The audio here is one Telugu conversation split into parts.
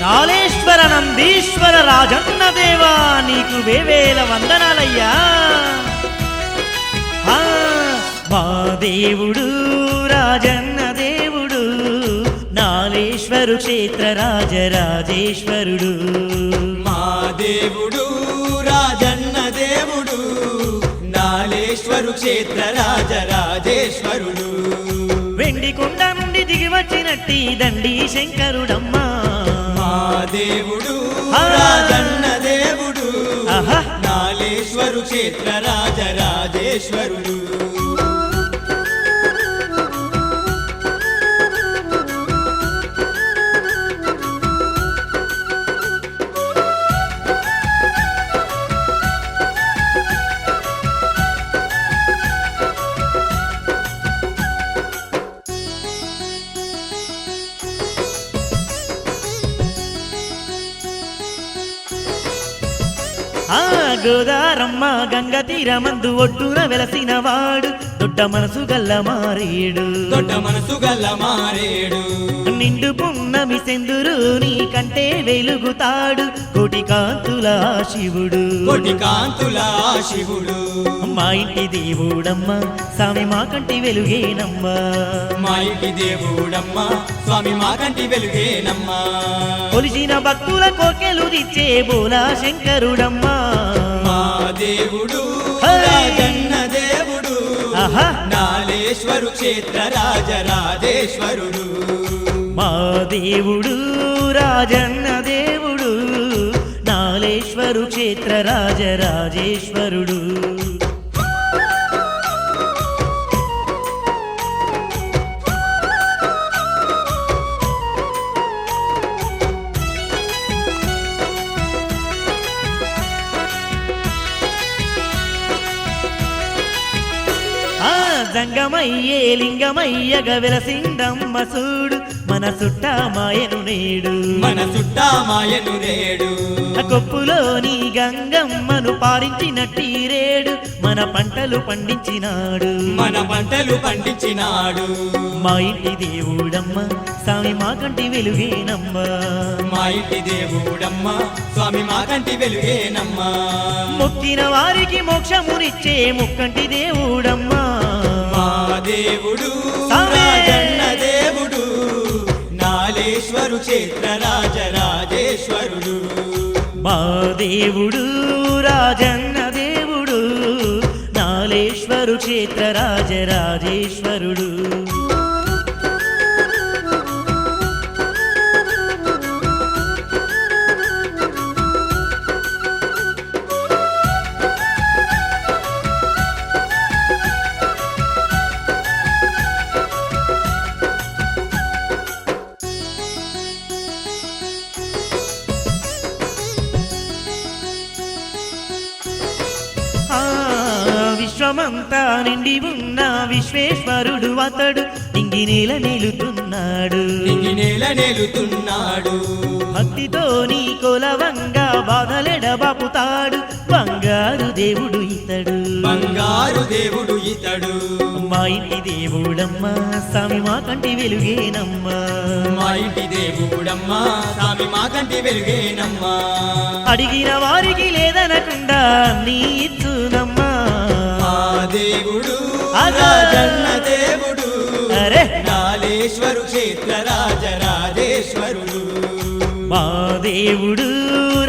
నాలేశ్వర నందీశ్వర రాజన్న దేవా నీకు వేవేల వందనాలయ్యా. మా దేవుడు రాజన్న దేవుడు నాలేశ్వరు క్షేత్ర రాజరాజేశ్వరుడు. మా దేవుడు రాజన్న దేవుడు నాలేశ్వరు క్షేత్ర రాజరాజేశ్వరుడు. వెండి కొండ నుండి దిగి వచ్చినట్టి దండి శంకరుడమ్మా. మా దేవుడు రాజన్న దేవుడు నాలేశ్వరు క్షేత్ర రాజరాజేశ్వరుడు. గోదారమ్మ గంగ తీరమందు ఒడ్డున వెలసిన వాడు దొడ్డ మనసు గల్ల మారేడు. దొడ్డ మనసు గల్ల మారేడు. నిండు పున్నమి సెందురు నీ కంటే వెలుగుతాడు కోటి కాంతుల శివుడు. కోటి కాంతుల శివుడు. మా ఇంటి దేవుడమ్మ స్వామి మా కంటి వెలుగేనమ్మా. మా ఇంటి దేవుడమ్మ స్వామి మా కంటి వెలుగేనమ్మా. కొలిచిన భక్తుల కోర్కెలు తెచ్చే బోలా శంకరుడమ్మా. మా దేవుడు రాజన్న దేవుడు నాలేశ్వరు క్షేత్ర రాజరాజేశ్వరుడు. మా దేవుడు రాజన్న దేవుడు నాలేశ్వరు క్షేత్ర రాజరాజేశ్వరుడు. జంగమయ్యే లింగమయ్యగ వెలసిందమ్మ చూడు మన సుట్టా మాయను నేడు. మన సుట్టా మాయను నేడు. కొప్పులోని గంగమ్మను పారించినట్టి రేడు మన పంటలు పండించినాడు. మన పంటలు పండించినాడు. మా ఇంటి దేవుడమ్మ స్వామి మా కంటి వెలుగేనమ్మా. మా ఇంటి దేవుడమ్మ స్వామి మా కంటి వెలుగేనమ్మా. మొక్కిన వారికి మోక్షమునిచ్చే ముక్కంటి దేవుడమ్మా. మా దేవుడు రాజన్న దేవుడు నాలేశ్వరు క్షేత్ర రాజరాజేశ్వరుడు. మా దేవుడు రాజన్న దేవుడు నాలేశ్వరు క్షేత్ర రాజరాజేశ్వరుడు. విశ్వమంతా నిండి ఉన్న విశ్వేశ్వరుడు అతడు నింగి నేల నిలుతున్నాడు. నింగి నేల నిలుతున్నాడు. భక్తితో నీ కొలవంగా బాధలెడబాపుతాడు బంగారు దేవుడు ఇతడు. బంగారు దేవుడు ఇతడు. మా ఇంటి దేవుడమ్మ స్వామి మా కంటి వెలుగేనమ్మా. మా ఇంటి దేవుడమ్మ స్వామి మా కంటి వెలుగేనమ్మా. అడిగిన వారికి లేదనకుండా నీ ఇచ్చునమ్మా. మా దేవుడు రాజన్న దేవుడు నాలేశ్వరు క్షేత్ర రాజరాజేశ్వరుడు. మా దేవుడు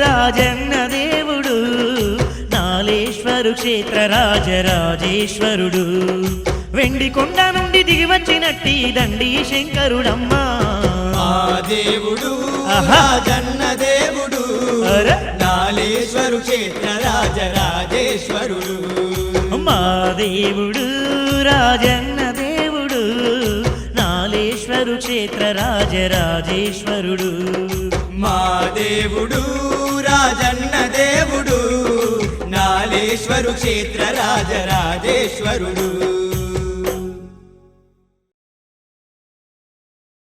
రాజన్న దేవుడు నాలేశ్వరు క్షేత్ర రాజరాజేశ్వరుడు. వెండి కొండ నుండి దిగి వచ్చినట్టి దండి శంకరుడమ్మా. మా దేవుడు రాజన్న దేవుడు నాలేశ్వరు క్షేత్ర రాజరాజేశ్వరుడు. మా దేవుడు రాజన్న దేవుడు నాలేశ్వరు క్షేత్ర రాజరాజేశ్వరుడు. మా దేవుడు రాజన్న దేవుడు నాలేశ్వరు క్షేత్ర రాజరాజేశ్వరుడు.